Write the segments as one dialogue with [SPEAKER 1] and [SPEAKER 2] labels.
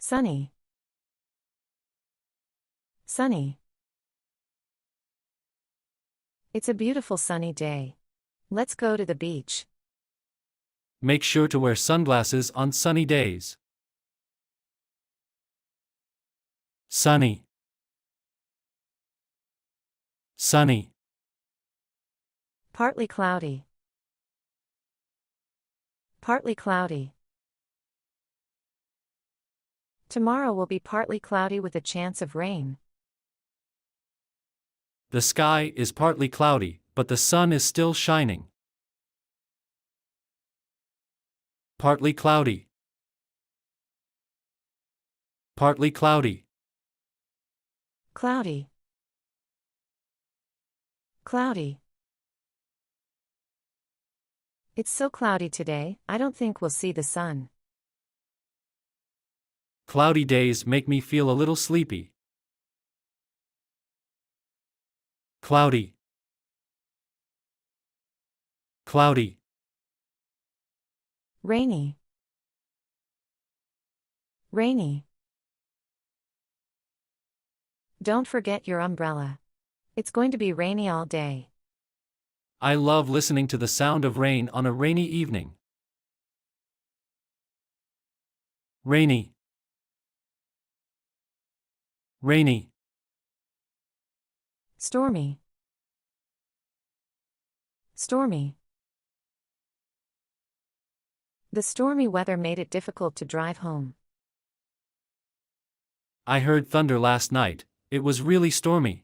[SPEAKER 1] Sunny. Sunny. It's a beautiful sunny day. Let's go to the beach.
[SPEAKER 2] Make sure to wear sunglasses on sunny days. Sunny. Sunny.
[SPEAKER 1] Partly cloudy. Partly cloudy. Tomorrow will be partly cloudy with a chance of rain.
[SPEAKER 2] The sky is partly cloudy, but the sun is still shining. Partly cloudy. Partly cloudy.
[SPEAKER 1] Cloudy. Cloudy. It's so cloudy today, I don't think we'll see the sun.
[SPEAKER 2] Cloudy days make me feel a little sleepy. Cloudy. Cloudy.
[SPEAKER 1] Rainy. Rainy. Don't forget your umbrella. It's going to be rainy all day.
[SPEAKER 2] I love listening to the sound of rain on a rainy evening. Rainy. Rainy.
[SPEAKER 1] Stormy. Stormy. The stormy weather made it difficult to drive home.
[SPEAKER 2] I heard thunder last night. It was really stormy.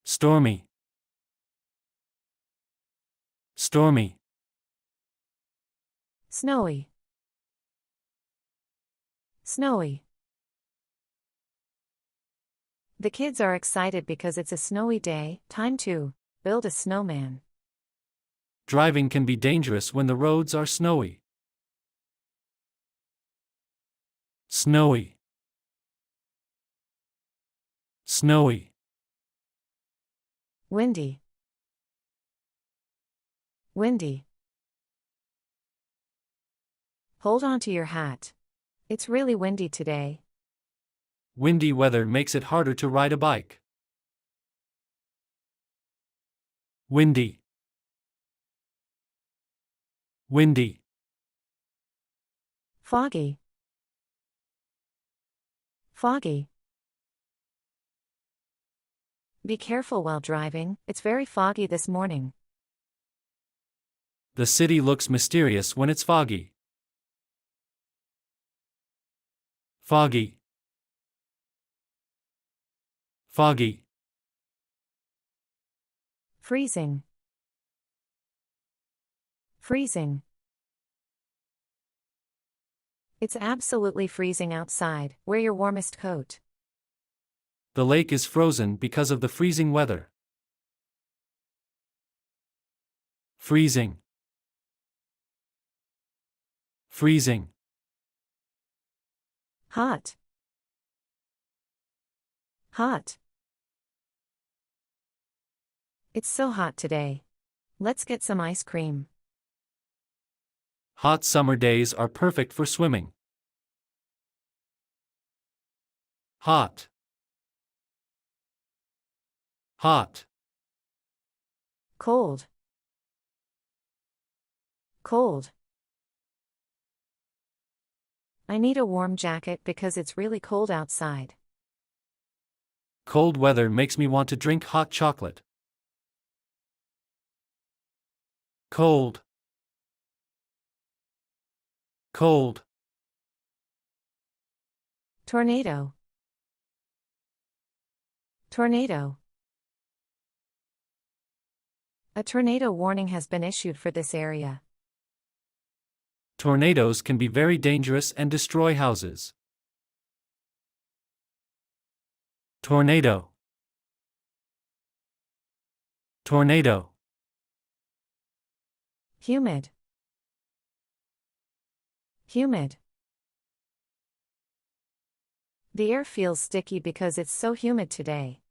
[SPEAKER 2] Stormy. Stormy.
[SPEAKER 1] Snowy. Snowy. The kids are excited because it's a snowy day, time to build a snowman.
[SPEAKER 2] Driving can be dangerous when the roads are snowy. Snowy. Snowy.
[SPEAKER 1] Windy. Windy. Hold on to your hat. It's really windy today.
[SPEAKER 2] Windy weather makes it harder to ride a bike. Windy. Windy.
[SPEAKER 1] Foggy. Foggy. Be careful while driving, it's very foggy this morning.
[SPEAKER 2] The city looks mysterious when it's foggy. Foggy. Foggy.
[SPEAKER 1] Freezing. Freezing. It's absolutely freezing outside, wear your warmest coat.
[SPEAKER 2] The lake is frozen because of the freezing weather. Freezing. Freezing.
[SPEAKER 1] Hot. Hot. It's so hot today. Let's get some ice cream.
[SPEAKER 2] Hot summer days are perfect for swimming. Hot. Hot.
[SPEAKER 1] Cold. Cold. I need a warm jacket because it's really cold outside.
[SPEAKER 2] Cold weather makes me want to drink hot chocolate. Cold. Cold.
[SPEAKER 1] Tornado. Tornado. A tornado warning has been issued for this area.
[SPEAKER 2] Tornadoes can be very dangerous and destroy houses. Tornado. Tornado.
[SPEAKER 1] Humid. Humid. The air feels sticky because it's so humid today.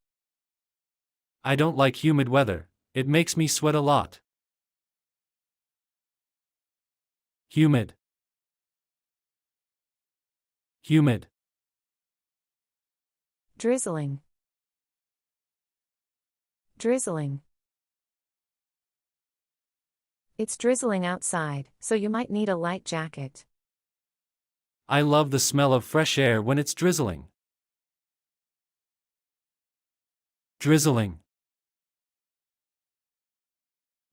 [SPEAKER 2] I don't like humid weather, it makes me sweat a lot. Humid. Humid.
[SPEAKER 1] Drizzling. Drizzling. It's drizzling outside, so you might need a light jacket.
[SPEAKER 2] I love the smell of fresh air when it's drizzling. Drizzling.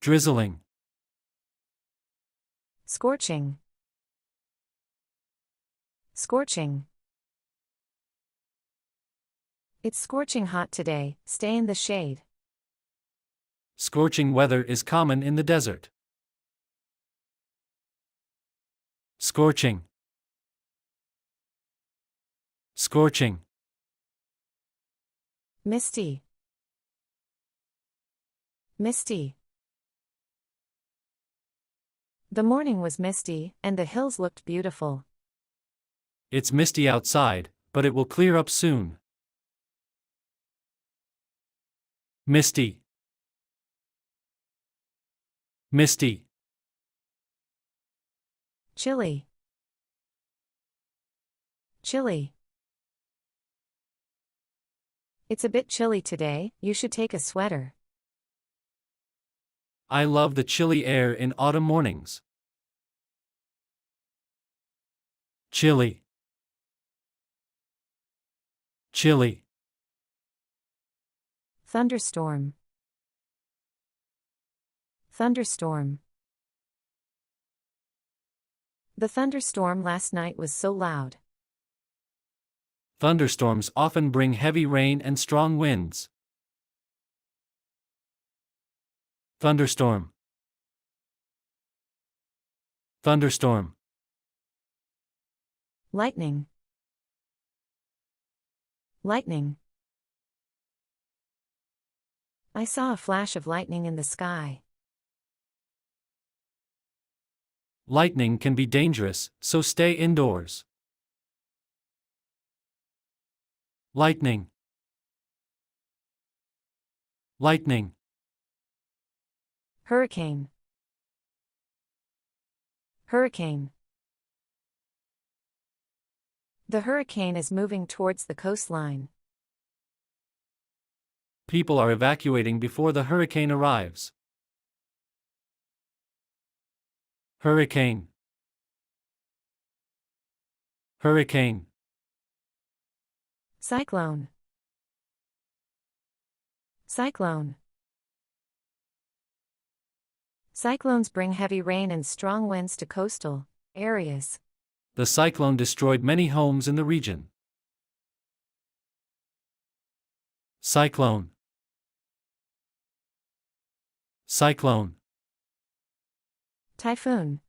[SPEAKER 2] Drizzling.
[SPEAKER 1] Scorching. Scorching. It's scorching hot today, stay in the shade.
[SPEAKER 2] Scorching weather is common in the desert. Scorching. Scorching.
[SPEAKER 1] Misty. Misty. The morning was misty, and the hills looked beautiful.
[SPEAKER 2] It's misty outside, but it will clear up soon. Misty. Misty.
[SPEAKER 1] Chilly. Chilly. It's a bit chilly today, you should take a sweater.
[SPEAKER 2] I love the chilly air in autumn mornings. Chilly. Chilly.
[SPEAKER 1] Thunderstorm. Thunderstorm. The thunderstorm last night was so loud.
[SPEAKER 2] Thunderstorms often bring heavy rain and strong winds. Thunderstorm. Thunderstorm.
[SPEAKER 1] Lightning. Lightning. I saw a flash of lightning in the sky.
[SPEAKER 2] Lightning can be dangerous, so stay indoors. Lightning. Lightning.
[SPEAKER 1] Hurricane. Hurricane. The hurricane is moving towards the coastline.
[SPEAKER 2] People are evacuating before the hurricane arrives. Hurricane. Hurricane.
[SPEAKER 1] Cyclone. Cyclone. Cyclones bring heavy rain and strong winds to coastal areas.
[SPEAKER 2] The cyclone destroyed many homes in the region. Cyclone. Cyclone.
[SPEAKER 1] Typhoon.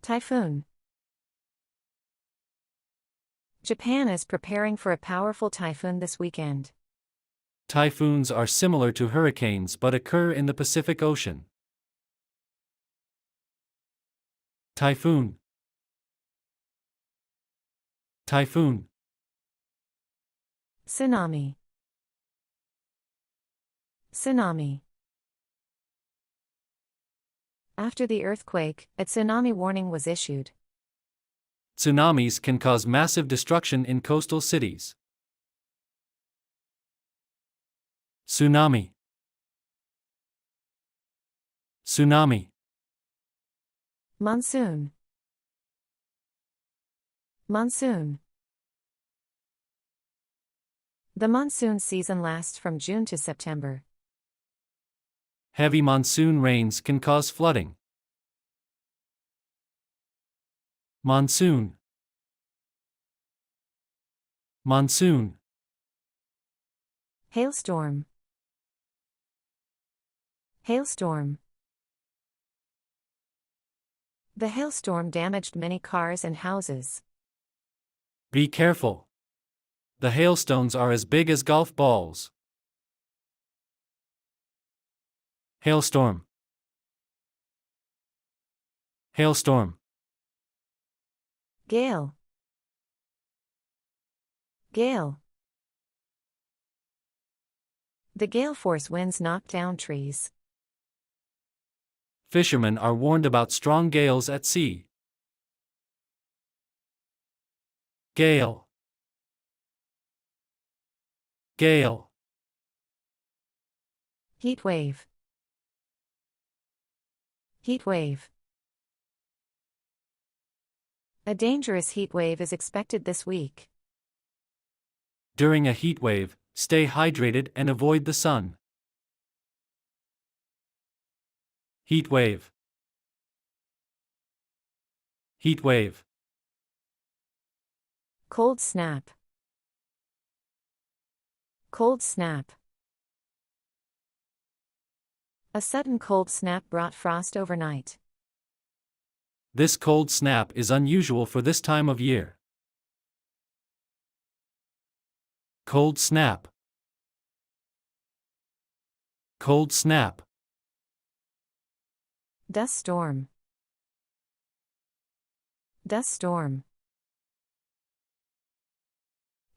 [SPEAKER 1] Typhoon. Japan is preparing for a powerful typhoon this weekend.
[SPEAKER 2] Typhoons are similar to hurricanes but occur in the Pacific Ocean. Typhoon. Typhoon.
[SPEAKER 1] Tsunami. Tsunami. After the earthquake, a tsunami warning was issued.
[SPEAKER 2] Tsunamis can cause massive destruction in coastal cities. Tsunami. Tsunami.
[SPEAKER 1] Monsoon. Monsoon. The monsoon season lasts from June to September.
[SPEAKER 2] Heavy monsoon rains can cause flooding. Monsoon. Monsoon.
[SPEAKER 1] Hailstorm. Hailstorm. The hailstorm damaged many cars and houses.
[SPEAKER 2] Be careful. The hailstones are as big as golf balls. Hailstorm. Hailstorm.
[SPEAKER 1] Gale. Gale. The gale force winds knock down trees.
[SPEAKER 2] Fishermen are warned about strong gales at sea. Gale. Gale.
[SPEAKER 1] Heat wave. Heat wave. A dangerous heat wave is expected this week.
[SPEAKER 2] During a heat wave, stay hydrated and avoid the sun. Heat wave. Heat wave.
[SPEAKER 1] Cold snap. Cold snap. A sudden cold snap brought frost overnight.
[SPEAKER 2] This cold snap is unusual for this time of year. Cold snap. Cold snap.
[SPEAKER 1] Dust storm. Dust storm.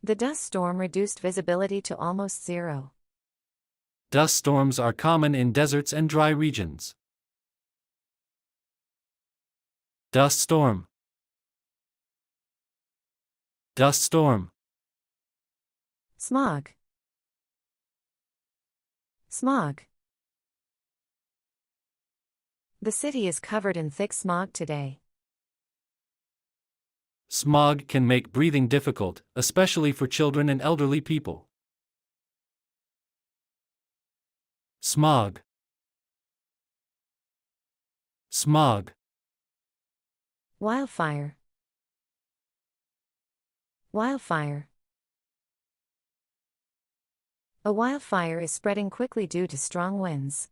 [SPEAKER 1] The dust storm reduced visibility to almost zero.
[SPEAKER 2] Dust storms are common in deserts and dry regions. Dust storm. Dust storm.
[SPEAKER 1] Smog. Smog. The city is covered in thick smog today.
[SPEAKER 2] Smog can make breathing difficult, especially for children and elderly people. Smog. Smog.
[SPEAKER 1] Wildfire. Wildfire. A wildfire is spreading quickly due to strong winds.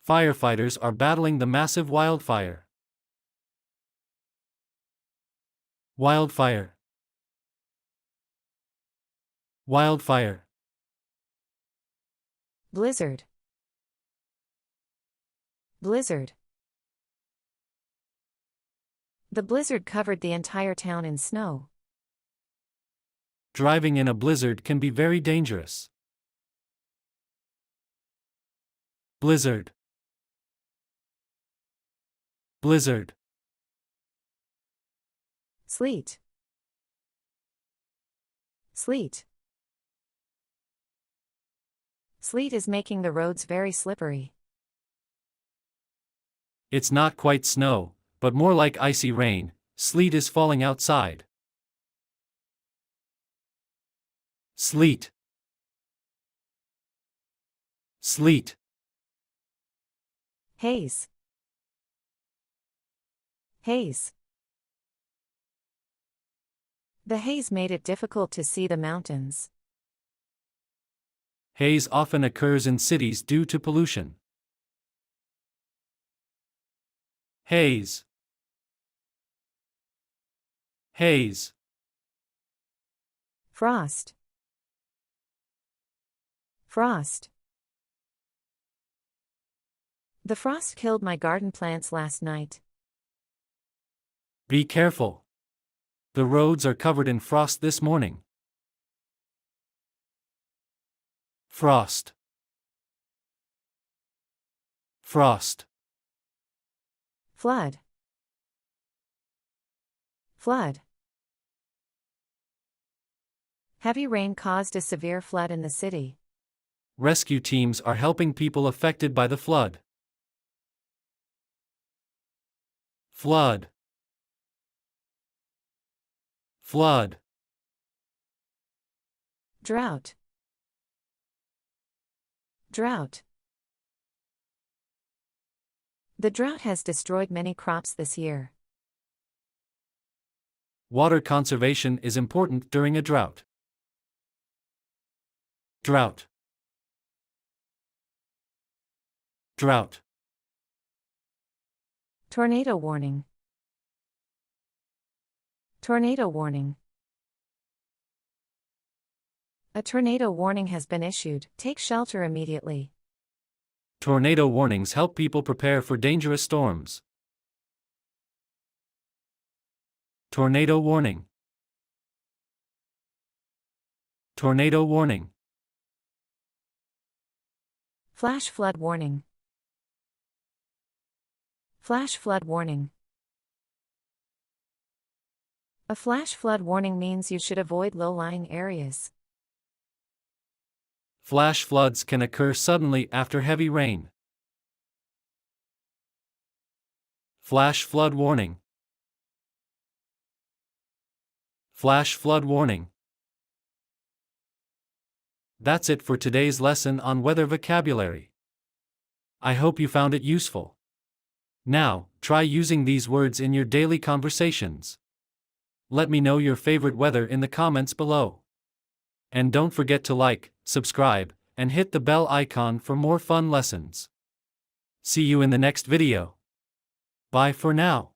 [SPEAKER 2] Firefighters are battling the massive wildfire. Wildfire. Wildfire.
[SPEAKER 1] Blizzard. Blizzard. The blizzard covered the entire town in snow.
[SPEAKER 2] Driving in a blizzard can be very dangerous. Blizzard. Blizzard.
[SPEAKER 1] Sleet. Sleet. Sleet is making the roads very slippery.
[SPEAKER 2] It's not quite snow, but more like icy rain. Sleet is falling outside. Sleet. Sleet.
[SPEAKER 1] Haze. Haze. The haze made it difficult to see the mountains.
[SPEAKER 2] Haze often occurs in cities due to pollution. Haze. Haze.
[SPEAKER 1] Frost. Frost. The frost killed my garden plants last night.
[SPEAKER 2] Be careful. The roads are covered in frost this morning. Frost. Frost.
[SPEAKER 1] Flood. Flood. Heavy rain caused a severe flood in the city.
[SPEAKER 2] Rescue teams are helping people affected by the flood. Flood. Flood.
[SPEAKER 1] Drought. Drought. The drought has destroyed many crops this year.
[SPEAKER 2] Water conservation is important during a drought. Drought. Drought.
[SPEAKER 1] Tornado warning. Tornado warning. A tornado warning has been issued. Take shelter immediately.
[SPEAKER 2] Tornado warnings help people prepare for dangerous storms. Tornado warning. Tornado warning.
[SPEAKER 1] Flash flood warning. Flash flood warning. A flash flood warning means you should avoid low-lying areas.
[SPEAKER 2] Flash floods can occur suddenly after heavy rain. Flash flood warning. Flash flood warning. That's it for today's lesson on weather vocabulary. I hope you found it useful. Now, try using these words in your daily conversations. Let me know your favorite weather in the comments below. And don't forget to like, subscribe, and hit the bell icon for more fun lessons. See you in the next video. Bye for now.